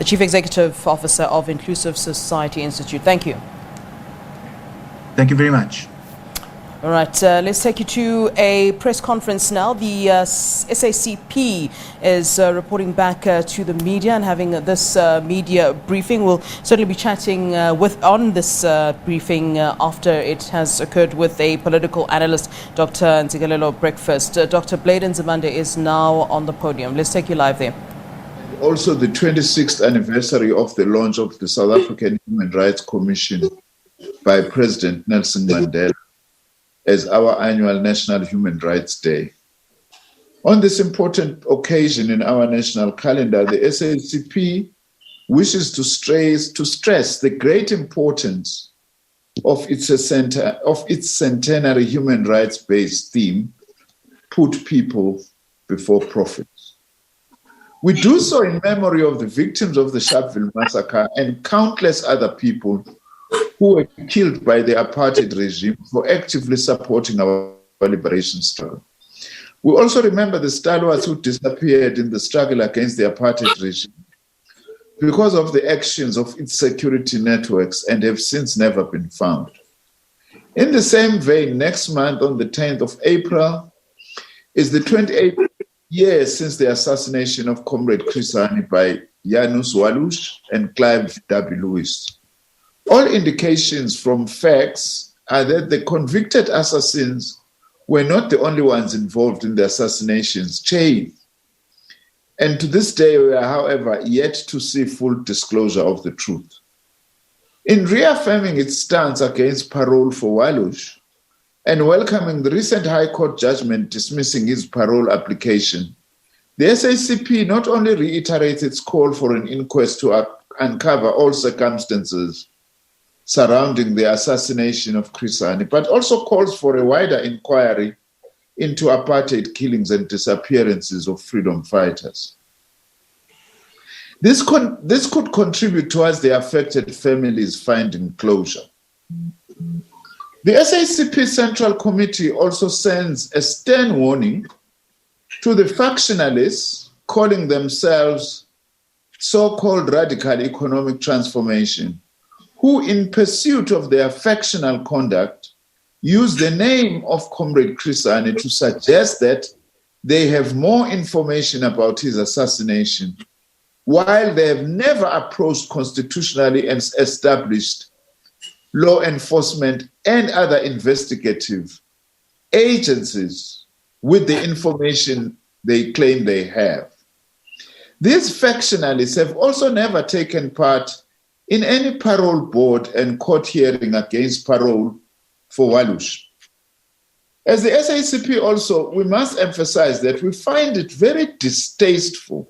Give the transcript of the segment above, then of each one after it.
Chief Executive Officer of Inclusive Society Institute. Thank you. Thank you very much. All right, let's take you to a press conference now. The SACP is reporting back to the media and having this media briefing. We'll certainly be chatting on this briefing after it has occurred with a political analyst, Dr Ntsikelelo Breakfast. Dr. Bladen Zimande is now on the podium. Let's take you live there. Also, the 26th anniversary of the launch of the South African Human Rights Commission by President Nelson Mandela as our annual National Human Rights Day. On this important occasion in our national calendar, the SACP wishes to stress the great importance of its centenary human rights-based theme, put people before profits. We do so in memory of the victims of the Sharpeville massacre and countless other people who were killed by the apartheid regime for actively supporting our liberation struggle. We also remember the stalwarts who disappeared in the struggle against the apartheid regime because of the actions of its security networks and have since never been found. In the same vein, next month on the 10th of April is the 28th year since the assassination of Comrade Chris Hani by Janus Walush and Clive W. Lewis. All indications from facts are that the convicted assassins were not the only ones involved in the assassinations chain. And to this day, we are, however, yet to see full disclosure of the truth. In reaffirming its stance against parole for Walush and welcoming the recent High Court judgment dismissing his parole application, the SACP not only reiterates its call for an inquest to uncover all circumstances surrounding the assassination of Chris Hani, but also calls for a wider inquiry into apartheid killings and disappearances of freedom fighters. This could contribute towards the affected families finding closure. The SACP Central Committee also sends a stern warning to the factionalists calling themselves so-called radical economic transformation, who in pursuit of their factional conduct use the name of Comrade Chris Hani to suggest that they have more information about his assassination, while they have never approached constitutionally and established law enforcement and other investigative agencies with the information they claim they have. These factionalists have also never taken part in any parole board and court hearing against parole for Walush. As the SACP also, we must emphasize that we find it very distasteful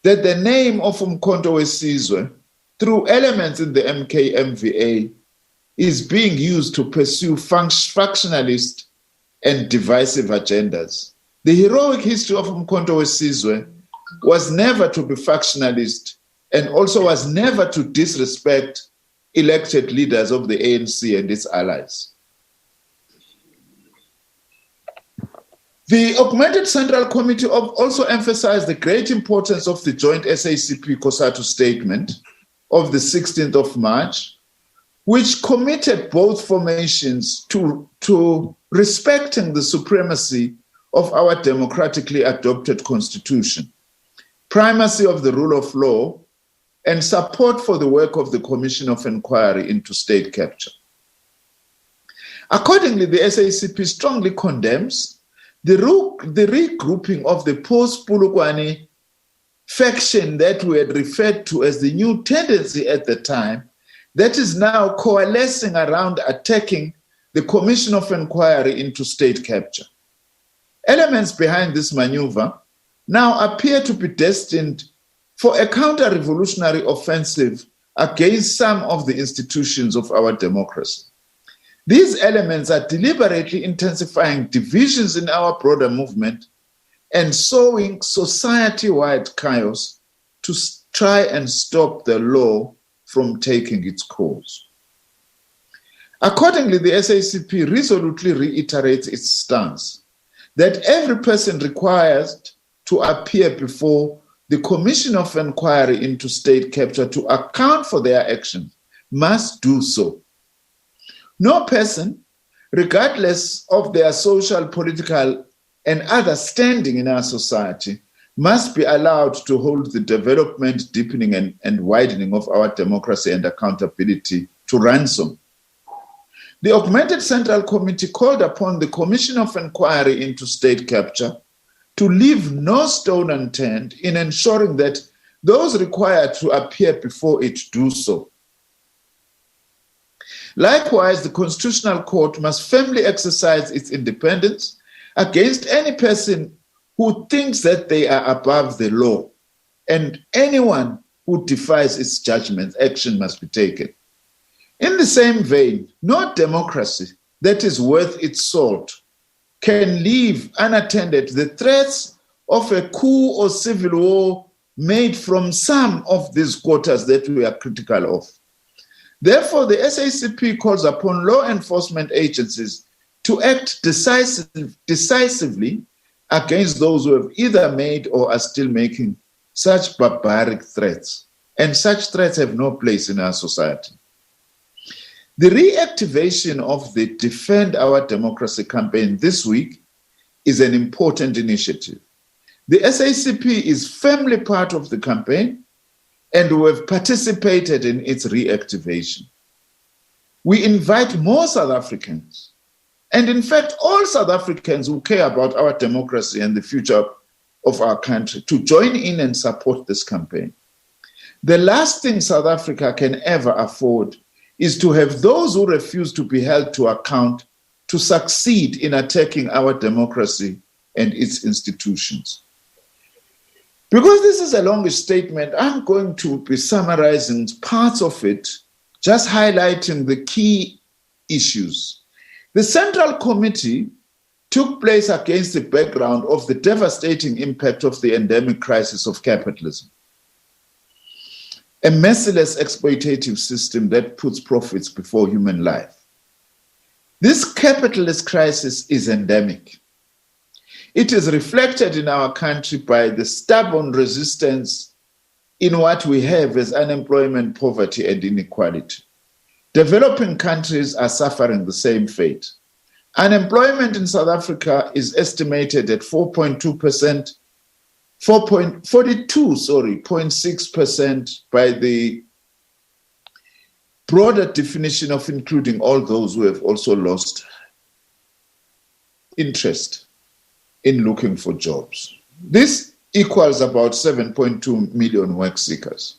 that the name of Umkhonto weSizwe, through elements in the MK-MVA, is being used to pursue factionalist and divisive agendas. The heroic history of Umkhonto weSizwe was never to be factionalist and also was never to disrespect elected leaders of the ANC and its allies. The Augmented Central Committee also emphasized the great importance of the joint SACP Cosatu statement of the 16th of March, which committed both formations to respecting the supremacy of our democratically adopted constitution, primacy of the rule of law, and support for the work of the Commission of Inquiry into State Capture. Accordingly, the SACP strongly condemns the regrouping of the post-Polokwane faction that we had referred to as the new tendency at the time, that is now coalescing around attacking the Commission of Inquiry into State Capture. Elements behind this maneuver now appear to be destined for a counter-revolutionary offensive against some of the institutions of our democracy. These elements are deliberately intensifying divisions in our broader movement and sowing society-wide chaos to try and stop the law from taking its course. Accordingly, the SACP resolutely reiterates its stance that every person required to appear before the Commission of Inquiry into State Capture to account for their actions must do so. No person, regardless of their social, political, and other standing in our society, must be allowed to hold the development, deepening, and widening of our democracy and accountability to ransom. The Augmented Central Committee called upon the Commission of Inquiry into State Capture to leave no stone unturned in ensuring that those required to appear before it do so. Likewise, the Constitutional Court must firmly exercise its independence against any person who thinks that they are above the law, and anyone who defies its judgments, action must be taken. In the same vein, no democracy that is worth its salt can leave unattended the threats of a coup or civil war made from some of these quarters that we are critical of. Therefore, the SACP calls upon law enforcement agencies to act decisively against those who have either made or are still making such barbaric threats. And such threats have no place in our society. The reactivation of the Defend Our Democracy campaign this week is an important initiative. The SACP is firmly part of the campaign, and we have participated in its reactivation. We invite more South Africans, and in fact, all South Africans who care about our democracy and the future of our country, to join in and support this campaign. The last thing South Africa can ever afford is to have those who refuse to be held to account to succeed in attacking our democracy and its institutions. Because this is a longish statement, I'm going to be summarizing parts of it, just highlighting the key issues. The Central Committee took place against the background of the devastating impact of the endemic crisis of capitalism, a merciless exploitative system that puts profits before human life. This capitalist crisis is endemic. It is reflected in our country by the stubborn resistance in what we have as unemployment, poverty, and inequality. Developing countries are suffering the same fate. Unemployment in South Africa is estimated at 0.6% by the broader definition of including all those who have also lost interest in looking for jobs. This equals about 7.2 million work seekers.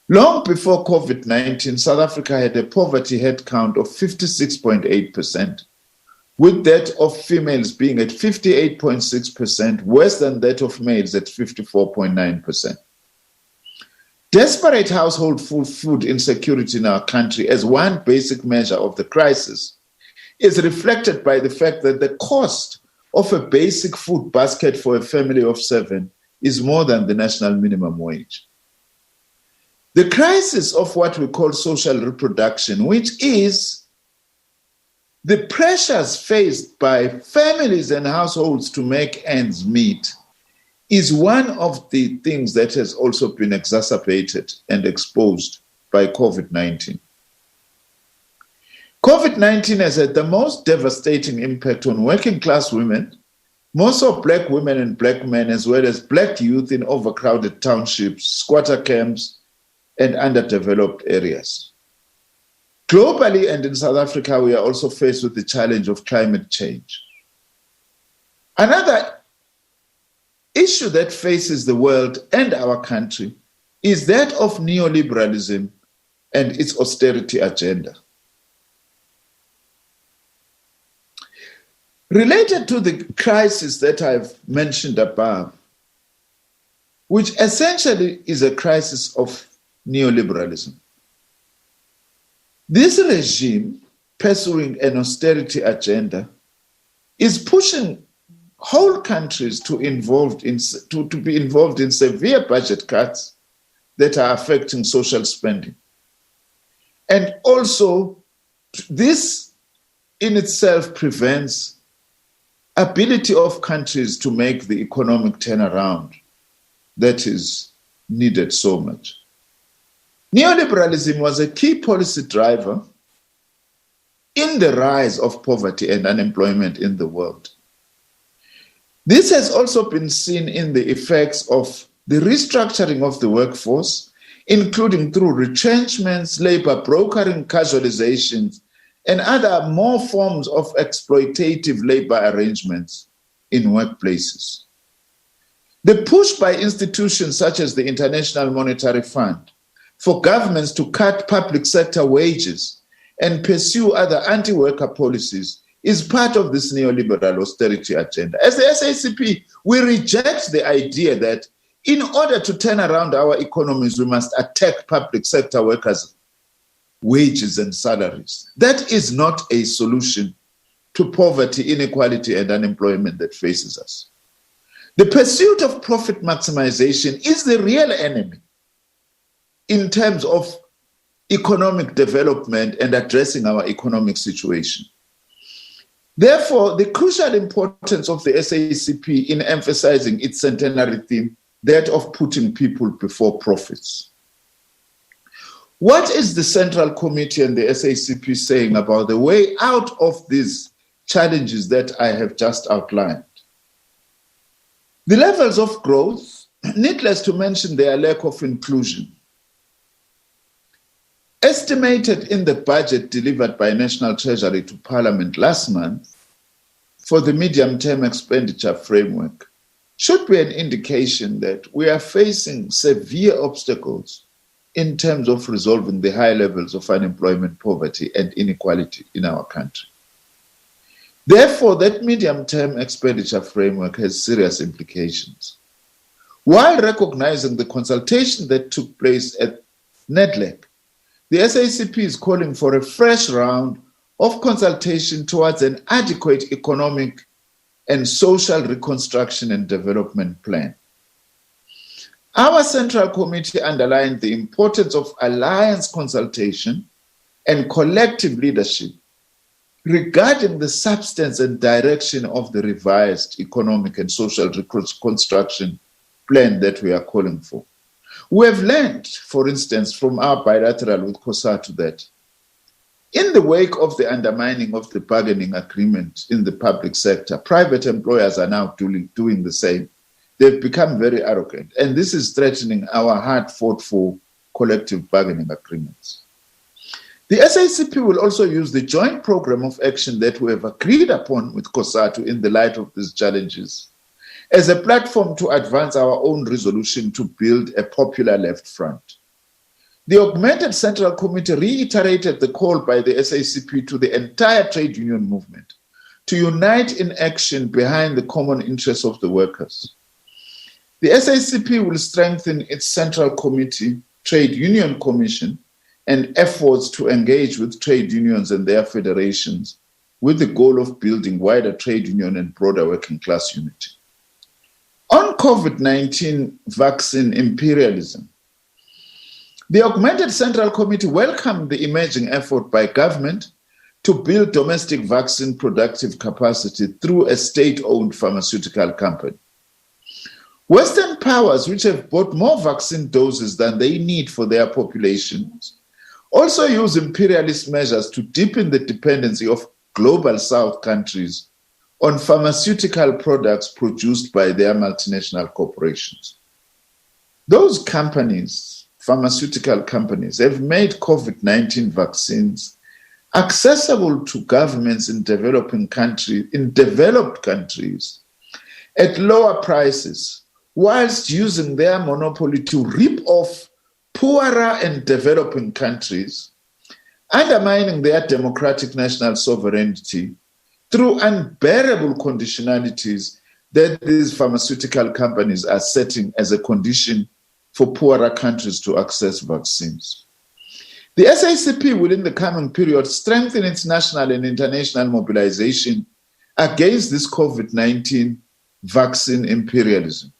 Long before COVID-19, South Africa had a poverty headcount of 56.8%, with that of females being at 58.6%, worse than that of males at 54.9%. Desperate household food insecurity in our country as one basic measure of the crisis is reflected by the fact that the cost of a basic food basket for a family of 7 is more than the national minimum wage. The crisis of what we call social reproduction, which is the pressures faced by families and households to make ends meet, is one of the things that has also been exacerbated and exposed by COVID-19. COVID-19 has had the most devastating impact on working class women, more so Black women and Black men, as well as Black youth in overcrowded townships, squatter camps, and underdeveloped areas. Globally and in South Africa, we are also faced with the challenge of climate change. Another issue that faces the world and our country is that of neoliberalism and its austerity agenda. Related to the crisis that I've mentioned above, which essentially is a crisis of neoliberalism, this regime pursuing an austerity agenda is pushing whole countries to be involved in severe budget cuts that are affecting social spending. And also, this in itself prevents ability of countries to make the economic turnaround that is needed so much. Neoliberalism was a key policy driver in the rise of poverty and unemployment in the world. This has also been seen in the effects of the restructuring of the workforce, including through retrenchments, labor brokering, casualizations, and other more forms of exploitative labor arrangements in workplaces. The push by institutions such as the International Monetary Fund for governments to cut public sector wages and pursue other anti-worker policies is part of this neoliberal austerity agenda. As the SACP, we reject the idea that in order to turn around our economies, we must attack public sector workers' wages and salaries. That is not a solution to poverty, inequality, and unemployment that faces us. The pursuit of profit maximization is the real enemy in terms of economic development and addressing our economic situation. Therefore, the crucial importance of the SACP in emphasizing its centenary theme, that of putting people before profits. What is the Central Committee and the SACP saying about the way out of these challenges that I have just outlined? The levels of growth, needless to mention their lack of inclusion. Estimated in the budget delivered by National Treasury to Parliament last month for the medium-term expenditure framework should be an indication that we are facing severe obstacles in terms of resolving the high levels of unemployment, poverty, and inequality in our country. Therefore, that medium-term expenditure framework has serious implications. While recognizing the consultation that took place at NEDLAC, the SACP is calling for a fresh round of consultation towards an adequate economic and social reconstruction and development plan. Our Central Committee underlined the importance of alliance consultation and collective leadership regarding the substance and direction of the revised economic and social reconstruction plan that we are calling for. We have learned, for instance, from our bilateral with Cosatu that in the wake of the undermining of the bargaining agreement in the public sector, private employers are now doing the same. They've become very arrogant, and this is threatening our hard-fought-for collective bargaining agreements. The SACP will also use the joint program of action that we have agreed upon with Cosatu in the light of these challenges as a platform to advance our own resolution to build a popular left front. The Augmented Central Committee reiterated the call by the SACP to the entire trade union movement to unite in action behind the common interests of the workers. The SACP will strengthen its Central Committee, Trade Union Commission, and efforts to engage with trade unions and their federations with the goal of building wider trade union and broader working class unity. On COVID-19 vaccine imperialism, the Augmented Central Committee welcomed the emerging effort by government to build domestic vaccine productive capacity through a state-owned pharmaceutical company. Western powers, which have bought more vaccine doses than they need for their populations, also use imperialist measures to deepen the dependency of global South countries on pharmaceutical products produced by their multinational corporations. Those companies, pharmaceutical companies, have made COVID-19 vaccines accessible to governments in developed countries at lower prices, whilst using their monopoly to rip off poorer and developing countries, undermining their democratic national sovereignty through unbearable conditionalities that these pharmaceutical companies are setting as a condition for poorer countries to access vaccines. The SACP will in the coming period strengthen its national and international mobilization against this COVID-19 vaccine imperialism.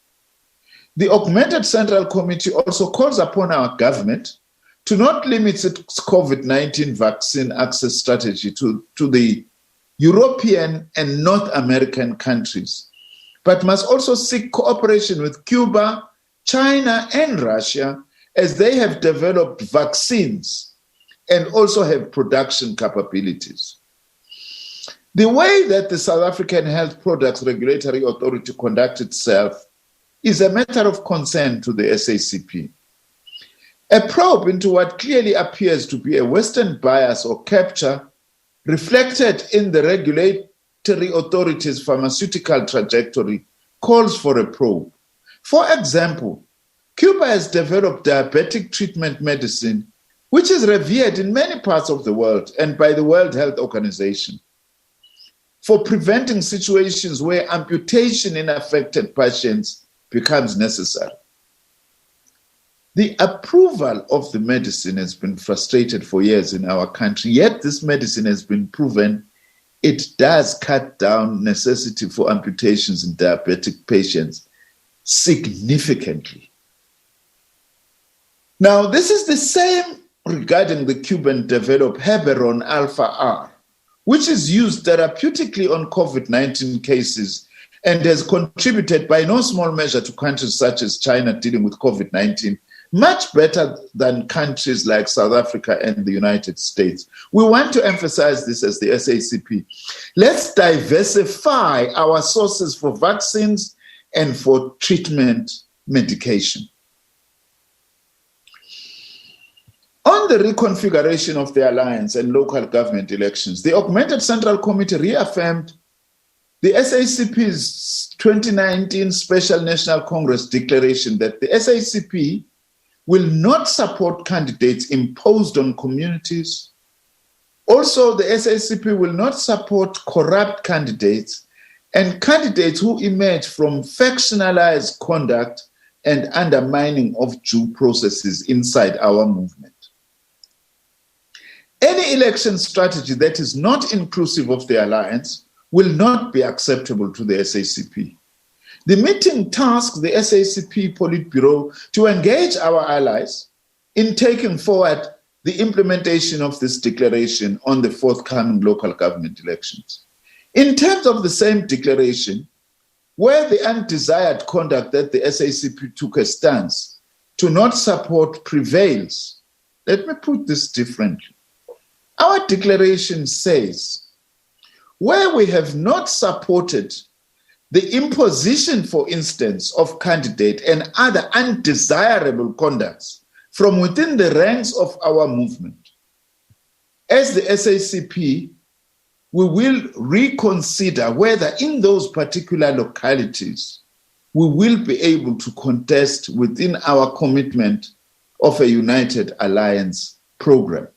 The Augmented Central Committee also calls upon our government to not limit its COVID-19 vaccine access strategy to the European and North American countries, but must also seek cooperation with Cuba China and Russia, as they have developed vaccines and also have production capabilities. The way that the South African Health Products Regulatory Authority conducts itself is a matter of concern to the SACP. A probe into what clearly appears to be a Western bias or capture reflected in the regulatory authority's pharmaceutical trajectory calls for a probe. For example, Cuba has developed diabetic treatment medicine, which is revered in many parts of the world and by the World Health Organization, for preventing situations where amputation in affected patients becomes necessary. The approval of the medicine has been frustrated for years in our country, yet this medicine has been proven it does cut down necessity for amputations in diabetic patients significantly. Now, this is the same regarding the Cuban-developed Heberon Alpha R, which is used therapeutically on COVID-19 cases and has contributed by no small measure to countries such as China dealing with COVID-19, much better than countries like South Africa and the United States. We want to emphasize this as the SACP. Let's diversify our sources for vaccines and for treatment medication. On the reconfiguration of the alliance and local government elections, the Augmented Central Committee reaffirmed the SACP's 2019 Special National Congress declaration that the SACP will not support candidates imposed on communities. Also, the SACP will not support corrupt candidates and candidates who emerge from factionalized conduct and undermining of due processes inside our movement. Any election strategy that is not inclusive of the alliance will not be acceptable to the SACP. The meeting tasked the SACP Politburo to engage our allies in taking forward the implementation of this declaration on the forthcoming local government elections. In terms of the same declaration, where the undesired conduct that the SACP took a stance to not support prevails, let me put this differently. Our declaration says, where we have not supported the imposition, for instance, of candidate and other undesirable conducts from within the ranks of our movement, as the SACP, we will reconsider whether in those particular localities we will be able to contest within our commitment of a United Alliance program.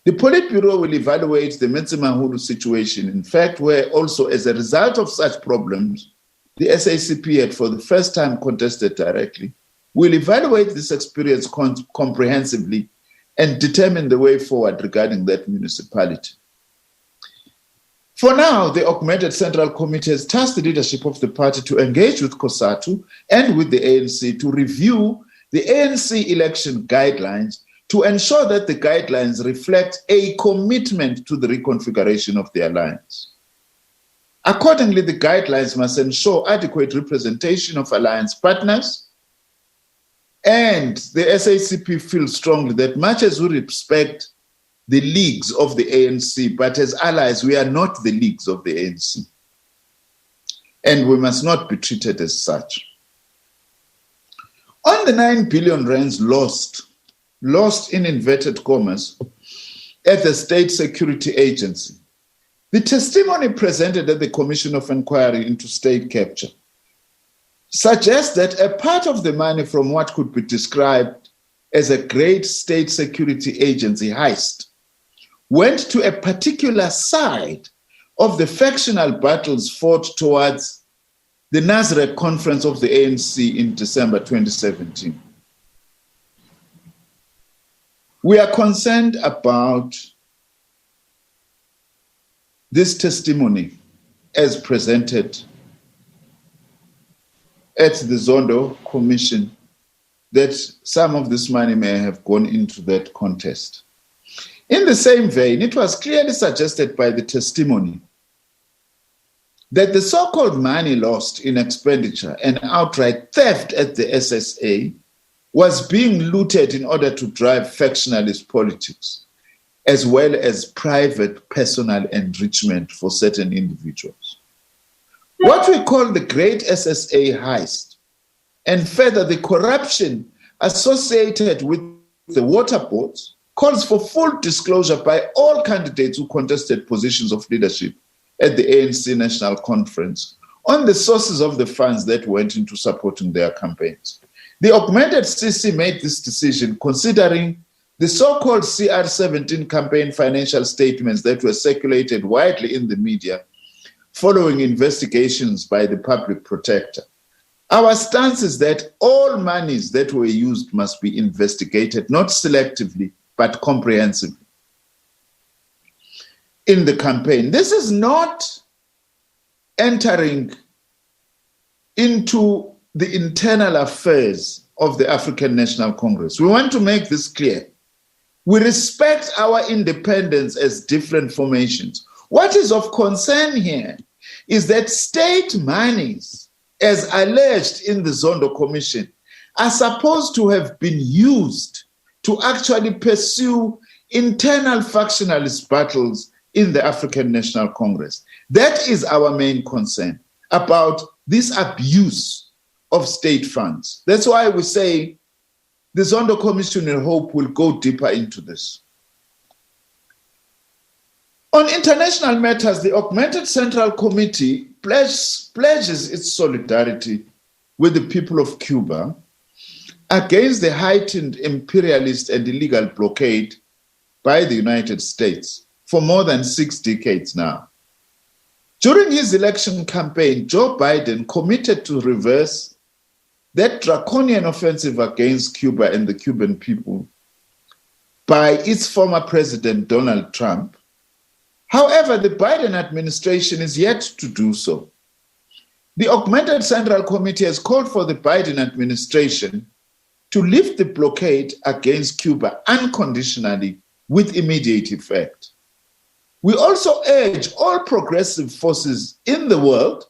The Politburo will evaluate the Metsimahulu situation, in fact, where also as a result of such problems, the SACP had for the first time contested directly. We'll evaluate this experience comprehensively and determine the way forward regarding that municipality. For now, the Augmented Central Committee has tasked the leadership of the party to engage with Cosatu and with the ANC to review the ANC election guidelines to ensure that the guidelines reflect a commitment to the reconfiguration of the alliance. Accordingly, the guidelines must ensure adequate representation of alliance partners, and the SACP feels strongly that much as we respect the leagues of the ANC, but as allies, we are not the leagues of the ANC, and we must not be treated as such. On the 9 billion rands lost in inverted commas at the State Security Agency, the testimony presented at the Commission of Inquiry into State Capture suggests that a part of the money from what could be described as a great State Security Agency heist went to a particular side of the factional battles fought towards the Nasrec conference of the ANC in December 2017. We are concerned about this testimony as presented at the Zondo Commission, that some of this money may have gone into that contest. In the same vein, it was clearly suggested by the testimony that the so-called money lost in expenditure and outright theft at the SSA was being looted in order to drive factionalist politics, as well as private personal enrichment for certain individuals. What we call the Great SSA Heist, and further the corruption associated with the water boards, calls for full disclosure by all candidates who contested positions of leadership at the ANC National Conference on the sources of the funds that went into supporting their campaigns. The augmented CC made this decision considering the so-called CR17 campaign financial statements that were circulated widely in the media following investigations by the public protector. Our stance is that all monies that were used must be investigated, not selectively, but comprehensively in the campaign. This is not entering into the internal affairs of the African National Congress. We want to make this clear. We respect our independence as different formations. What is of concern here is that state monies, as alleged in the Zondo Commission, are supposed to have been used to actually pursue internal factionalist battles in the African National Congress. That is our main concern about this abuse of state funds. That's why we say the Zondo Commission, in hope, will go deeper into this. On international matters, the Augmented Central Committee pledges its solidarity with the people of Cuba against the heightened imperialist and illegal blockade by the United States for more than 6 decades now. During his election campaign, Joe Biden committed to reverse that draconian offensive against Cuba and the Cuban people by its former president, Donald Trump. However, the Biden administration is yet to do so. The Augmented Central Committee has called for the Biden administration to lift the blockade against Cuba unconditionally with immediate effect. We also urge all progressive forces in the world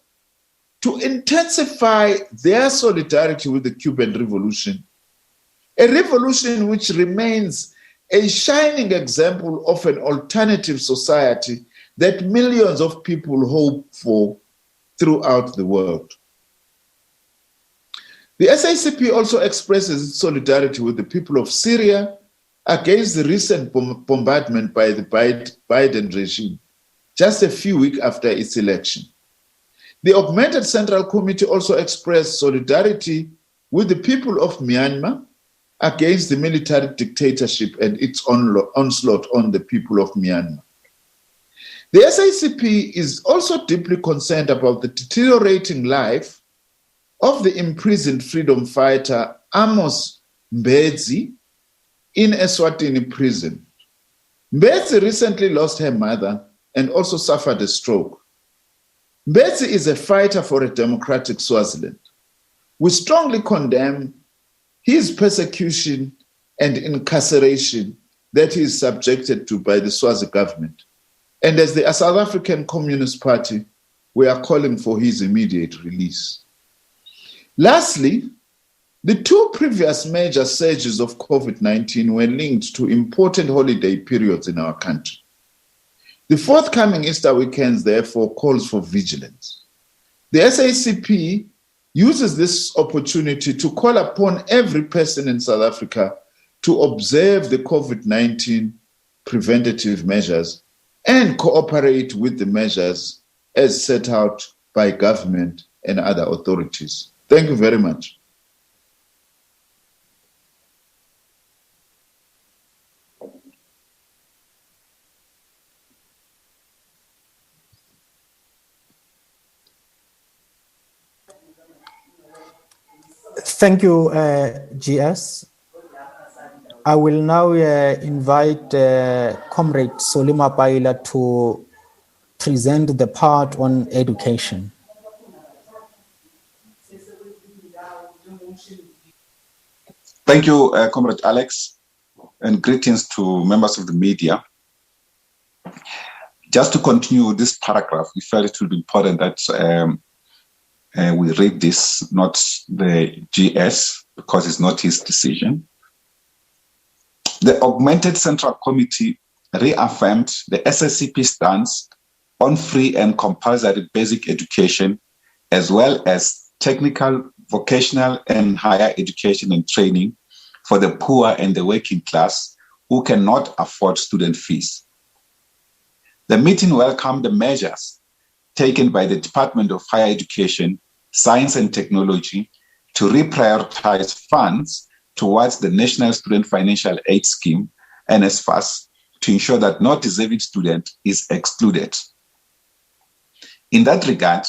to intensify their solidarity with the Cuban revolution, a revolution which remains a shining example of an alternative society that millions of people hope for throughout the world. The SACP also expresses its solidarity with the people of Syria against the recent bombardment by the Biden regime, just a few weeks after its election. The Augmented Central Committee also expressed solidarity with the people of Myanmar against the military dictatorship and its onslaught on the people of Myanmar. The SACP is also deeply concerned about the deteriorating life of the imprisoned freedom fighter Amos Mbedzi in Eswatini prison. Mbedzi recently lost her mother and also suffered a stroke. Mbedzi is a fighter for a democratic Swaziland. We strongly condemn his persecution and incarceration that he is subjected to by the Swazi government. And as the South African Communist Party, we are calling for his immediate release. Lastly, the 2 previous major surges of COVID-19 were linked to important holiday periods in our country. The forthcoming Easter weekends, therefore, calls for vigilance. The SACP uses this opportunity to call upon every person in South Africa to observe the COVID-19 preventative measures and cooperate with the measures as set out by government and other authorities. Thank you very much. Thank you, GS. I will now invite Comrade Solima Paila to present the part on education. Thank you, Comrade Alex, and greetings to members of the media. Just to continue this paragraph, we felt it would be important that we read this, not the GS, because it's not his decision. The Augmented Central Committee reaffirmed the SACP stance on free and compulsory basic education, as well as technical, vocational, and higher education and training for the poor and the working class who cannot afford student fees. The meeting welcomed the measures taken by the Department of Higher Education, Science and Technology to reprioritize funds towards the National Student Financial Aid Scheme, NSFAS, to ensure that no deserving student is excluded. In that regard,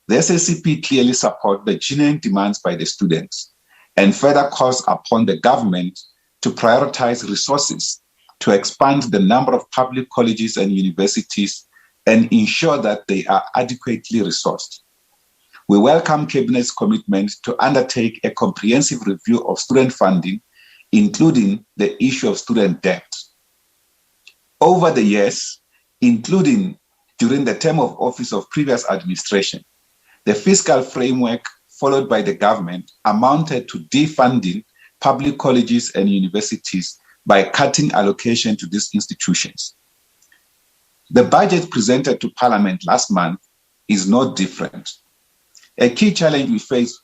the SACP clearly supports the genuine demands by the students and further calls upon the government to prioritize resources to expand the number of public colleges and universities and ensure that they are adequately resourced. We welcome Cabinet's commitment to undertake a comprehensive review of student funding, including the issue of student debt. Over the years, including during the term of office of previous administration, the fiscal framework followed by the government amounted to defunding public colleges and universities by cutting allocation to these institutions. The budget presented to Parliament last month is not different. A key challenge we face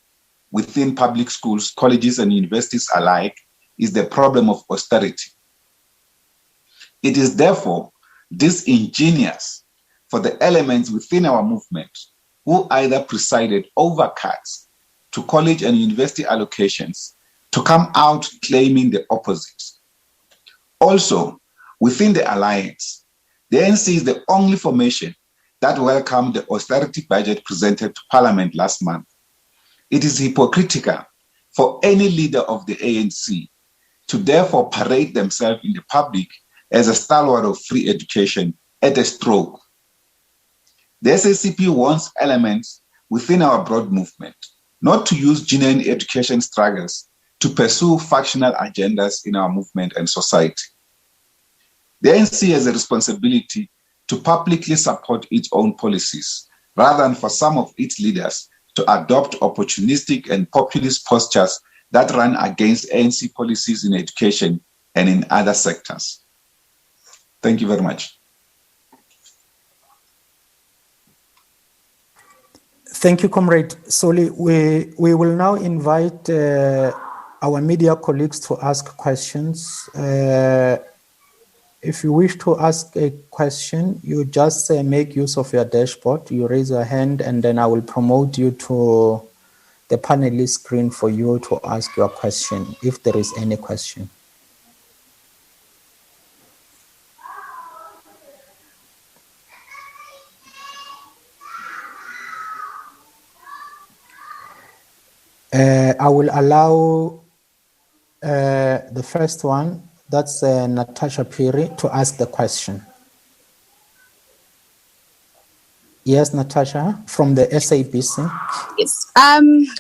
within public schools, colleges, and universities alike is the problem of austerity. It is therefore disingenuous for the elements within our movement who either presided over cuts to college and university allocations to come out claiming the opposite. Also, within the alliance, the ANC is the only formation that welcomed the austerity budget presented to Parliament last month. It is hypocritical for any leader of the ANC to therefore parade themselves in the public as a stalwart of free education at a stroke. The SACP wants elements within our broad movement not to use genuine education struggles to pursue factional agendas in our movement and society. The ANC has a responsibility to publicly support its own policies, rather than for some of its leaders to adopt opportunistic and populist postures that run against ANC policies in education and in other sectors. Thank you very much. Thank you, Comrade Soli. We will now invite our media colleagues to ask questions. If you wish to ask a question, you just make use of your dashboard. You raise your hand, and then I will promote you to the panelist screen for you to ask your question, if there is any question. I will allow the first one, that's Natasha Piri, to ask the question. Yes, Natasha, from the SABC. Yes.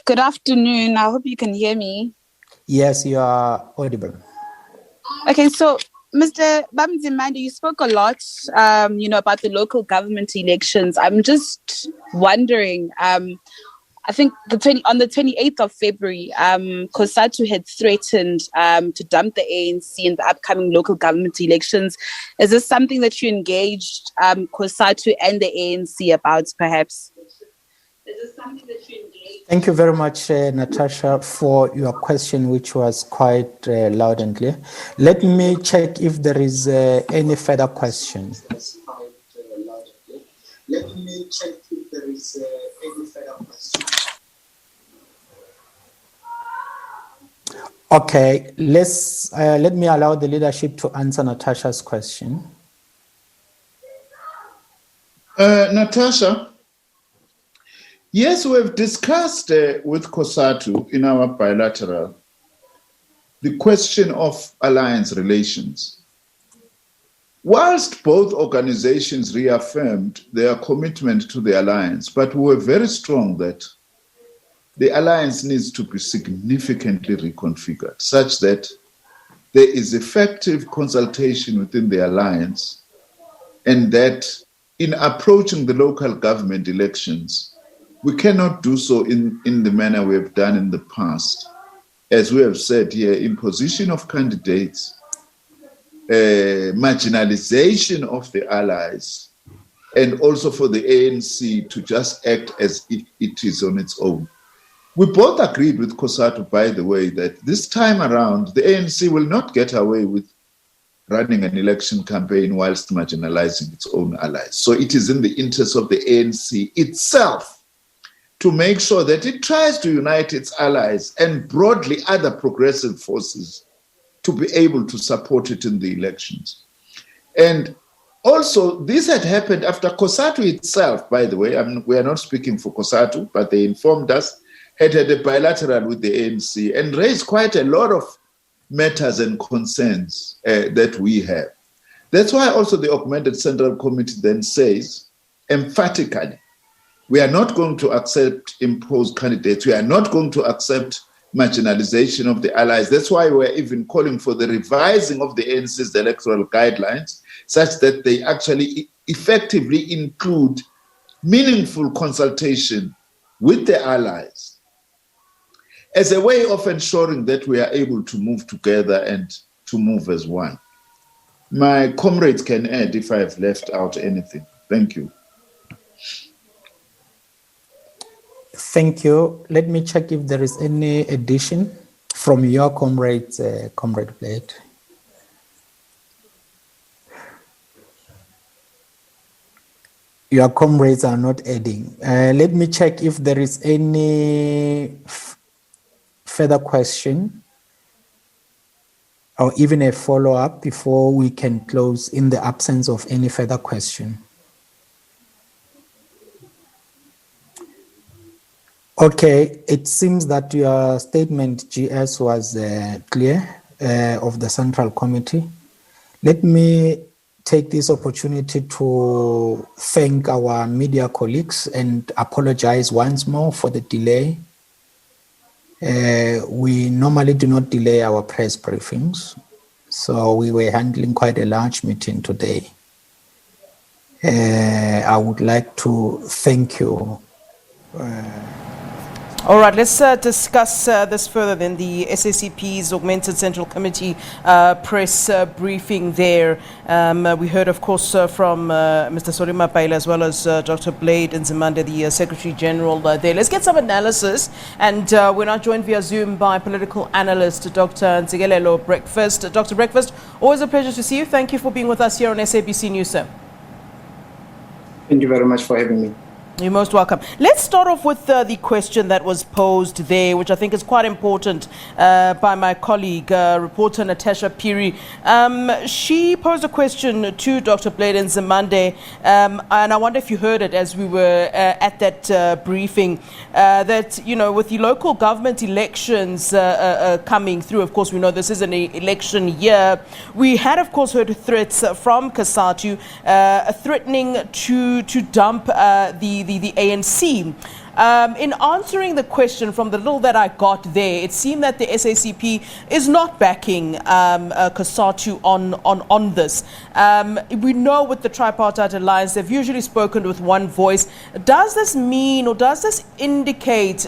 Good afternoon. I hope you can hear me. Yes, you are audible. Okay, so Mr. Bamzimande, you spoke a lot, about the local government elections. I'm just wondering, I think on the 28th of February, Cosatu had threatened to dump the ANC in the upcoming local government elections. Is this something that you engaged Cosatu and the ANC about, perhaps? Thank you very much, Natasha, for your question, which was quite loud and clear. Let me check if there is any further question. Let me check if there is any further question. Okay, let me allow the leadership to answer Natasha's question. Natasha, yes, we've discussed with Cosatu in our bilateral the question of alliance relations. Whilst both organizations reaffirmed their commitment to the alliance, but we were very strong that the alliance needs to be significantly reconfigured such that there is effective consultation within the alliance and that in approaching the local government elections, we cannot do so in the manner we have done in the past. As we have said here, imposition of candidates, marginalization of the allies, and also for the ANC to just act as if it is on its own. We both agreed with Cosatu, by the way, that this time around, the ANC will not get away with running an election campaign whilst marginalizing its own allies. So it is in the interest of the ANC itself to make sure that it tries to unite its allies and broadly other progressive forces to be able to support it in the elections. And also, this had happened after Cosatu itself, by the way. We are not speaking for Cosatu, but they informed us, had a bilateral with the ANC and raised quite a lot of matters and concerns that we have. That's why also the Augmented Central Committee then says emphatically, we are not going to accept imposed candidates. We are not going to accept marginalization of the allies. That's why we're even calling for the revising of the ANC's electoral guidelines, such that they actually effectively include meaningful consultation with the allies as a way of ensuring that we are able to move together and to move as one. My comrades can add if I have left out anything. Thank you. Thank you. Let me check if there is any addition from your comrades, Comrade Blade. Your comrades are not adding. Let me check if there is any further question or even a follow-up before we can close in the absence of any further question. Okay, it seems that your statement, GS, was clear of the Central Committee. Let me take this opportunity to thank our media colleagues and apologize once more for the delay. We normally do not delay our press briefings, so we were handling quite a large meeting today. I would like to thank you. All right, let's discuss this further then. The SACP's Augmented Central Committee press briefing there. We heard, of course, from Mr. Solima Paila as well as Dr. Blade Nzimande, the Secretary General there. Let's get some analysis. And we're now joined via Zoom by political analyst Dr. Ntsikelelo Breakfast. Dr. Breakfast, always a pleasure to see you. Thank you for being with us here on SABC News, sir. Thank you very much for having me. You're most welcome. Let's start off with the question that was posed there, which I think is quite important, by my colleague, reporter Natasha Piri. She posed a question to Dr. Blade Nzimande, and I wonder if you heard it as we were at that briefing, that, you know, with the local government elections coming through, of course, we know this is an election year. We had, of course, heard threats from Cosatu threatening to dump the ANC. In answering the question from the little that I got there, it seemed that the SACP is not backing Cosatu on this. We know with the tripartite alliance, they've usually spoken with one voice. Does this mean, or does this indicate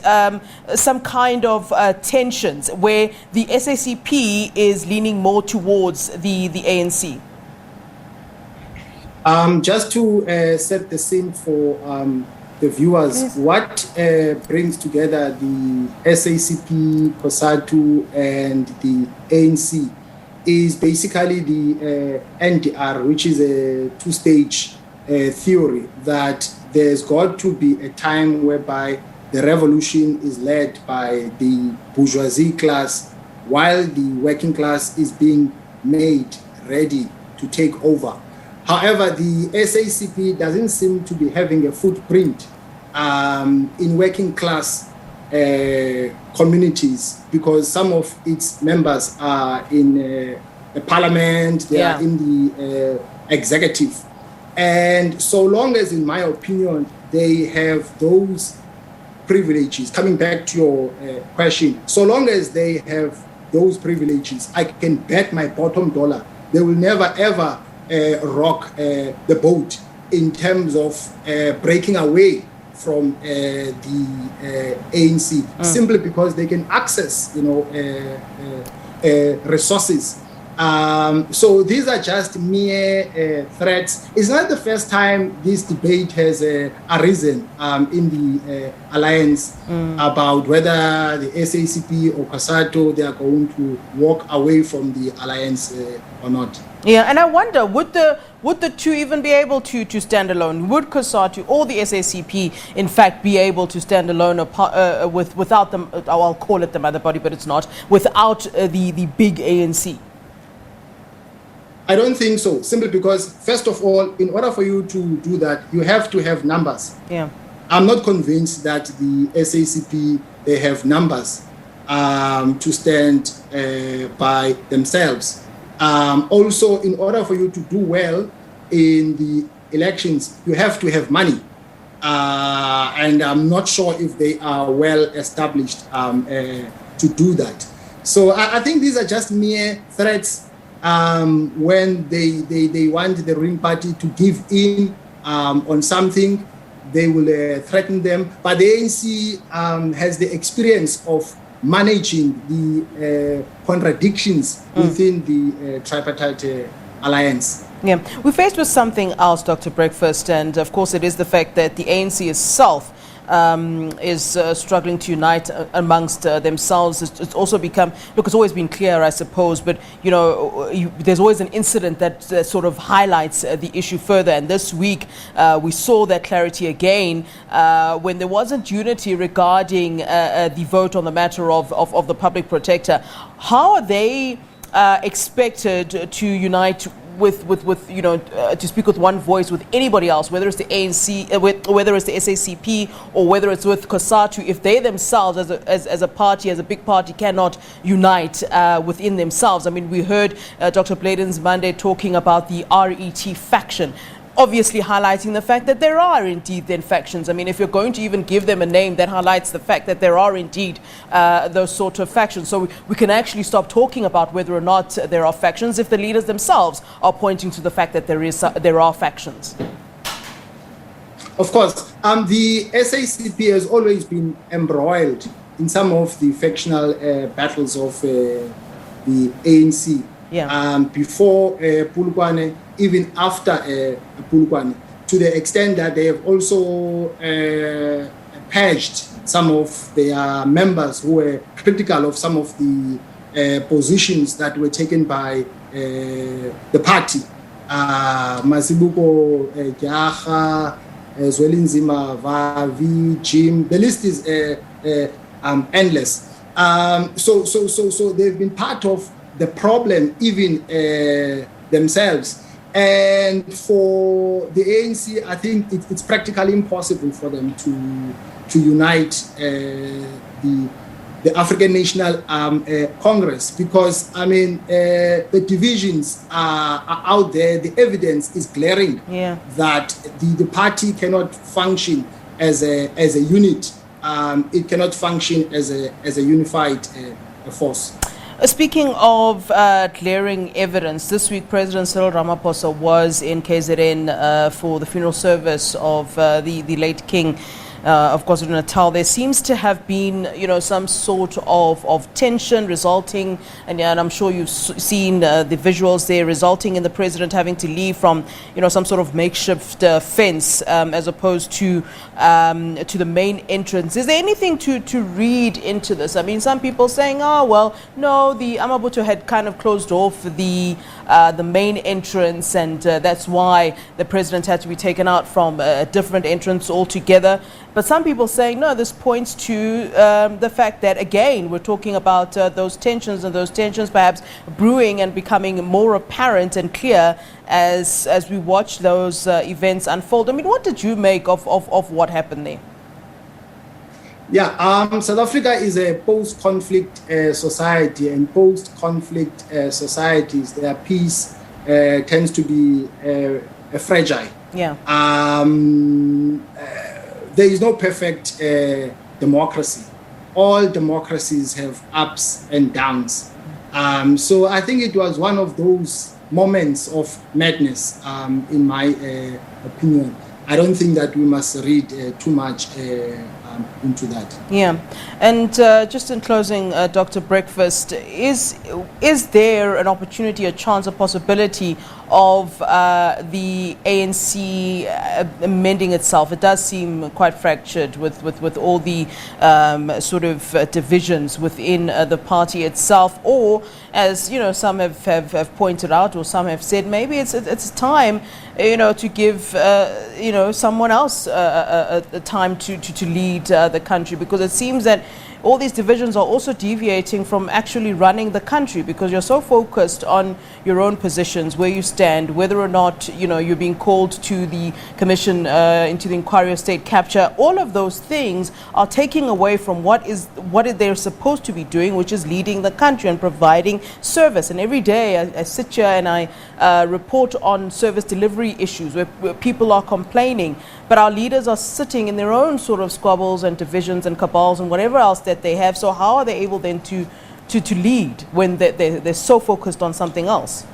some kind of tensions where the SACP is leaning more towards the ANC? Just to set the scene for the viewers, what brings together the SACP, Cosatu, and the ANC is basically the NDR, which is a two-stage theory that there's got to be a time whereby the revolution is led by the bourgeoisie class while the working class is being made ready to take over. However, the SACP doesn't seem to be having a footprint in working class communities because some of its members are in the parliament, they are in the executive. And so long as, in my opinion, they have those privileges, coming back to your question, so long as they have those privileges, I can bet my bottom dollar they will never ever rock the boat in terms of breaking away from the ANC, simply because they can access, resources. So these are just mere threats. It's not the first time this debate has arisen in the alliance about whether the SACP or Cosatu, they are going to walk away from the alliance or not. Yeah, and I wonder, would the two even be able to stand alone? Would Cosatu or the SACP, in fact, be able to stand alone without them? I'll call it the mother body, but it's not, without the big ANC? I don't think so, simply because, first of all, in order for you to do that, you have to have numbers. Yeah. I'm not convinced that the SACP, they have numbers to stand by themselves. Also, in order for you to do well in the elections, you have to have money. And I'm not sure if they are well established to do that. So I think these are just mere threats when they want the ruling party to give in on something. They will threaten them. But the ANC has the experience of managing the contradictions within the tripartite alliance. Yeah, we're faced with something else, Dr. Breakfast, and of course it is the fact that the ANC itself is struggling to unite amongst themselves. It's also become, look, it's always been clear, I suppose, but there's always an incident that sort of highlights the issue further. And this week we saw that clarity again when there wasn't unity regarding the vote on the matter of the public protector. How are they expected to unite with to speak with one voice with anybody else, whether it's the ANC, whether it's the SACP, or whether it's with Cosatu, if they themselves as a party, as a big party, cannot unite within themselves? I mean, we heard Dr. Ntsikelelo talking about the RET faction, obviously highlighting the fact that there are indeed then factions. I mean, if you're going to even give them a name, that highlights the fact that there are indeed those sort of factions. So we can actually stop talking about whether or not there are factions if the leaders themselves are pointing to the fact that there are factions. Of course, the SACP has always been embroiled in some of the factional battles of the ANC. Yeah. Before Polokwane, even after Polokwane, to the extent that they have also purged some of their members who were critical of some of the positions that were taken by the party. Masibuko, Gyaha, Zwelinzima, Vavi, Jim, the list is endless. So they've been part of the problem even themselves. And for the ANC, I think it's practically impossible for them to unite the African National Congress, because, I mean, the divisions are out there. The evidence is glaring that the party cannot function as a unit. It cannot function as a unified force. Speaking of glaring evidence, this week President Cyril Ramaphosa was in KZN for the funeral service of the late King of Cosatu. There seems to have been, some sort of tension resulting, and I'm sure you've seen the visuals there, resulting in the president having to leave from, some sort of makeshift fence as opposed to the main entrance. Is there anything to read into this? I mean, some people saying, oh, well, no, the Amabuto had kind of closed off the main entrance, and that's why the president had to be taken out from a different entrance altogether. But some people saying, no, this points to the fact that, again, we're talking about those tensions perhaps brewing and becoming more apparent and clear as we watch those events unfold. I mean, what did you make of what happened there? Yeah, South Africa is a post-conflict society, and post-conflict societies, their peace tends to be fragile. Yeah. There is no perfect democracy. All democracies have ups and downs. So I think it was one of those moments of madness, in my opinion. I don't think that we must read too much into that. Yeah, and just in closing, Dr. Breakfast, is there an opportunity, a chance, a possibility of the ANC amending itself? It does seem quite fractured with all the sort of divisions within the party itself, or as some have pointed out, or some have said, maybe it's time to give someone else a time to lead the country, because it seems that all these divisions are also deviating from actually running the country, because you're so focused on your own positions, where you stand, whether or not you're being called to the commission into the inquiry of state capture. All of those things are taking away from what they're supposed to be doing, which is leading the country and providing service. And every day I sit here and I report on service delivery issues where people are complaining, but our leaders are sitting in their own sort of squabbles and divisions and cabals and whatever else that they have. So how are they able then to lead when they're so focused on something else?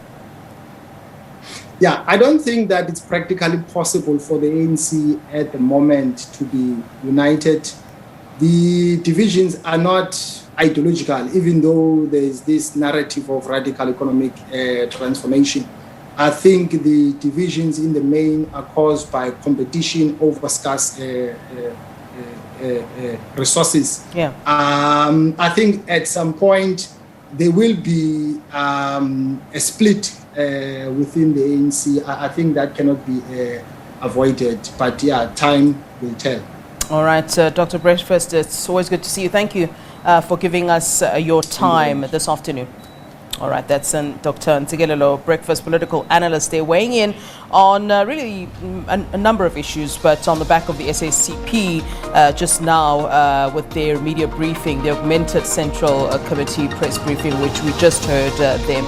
Yeah, I don't think that it's practically possible for the ANC at the moment to be united. The divisions are not ideological, even though there is this narrative of radical economic transformation. I think the divisions in the main are caused by competition over scarce resources. Yeah. I think at some point there will be a split within the ANC. I think that cannot be avoided, but yeah, time will tell. All right, Dr. Breakfast, it's always good to see you. Thank you for giving us your time this afternoon. All right, that's Dr. Ntsikelelo Breakfast, political analyst. They're weighing in on really a number of issues, but on the back of the SACP just now with their media briefing, the Augmented Central Committee press briefing, which we just heard them.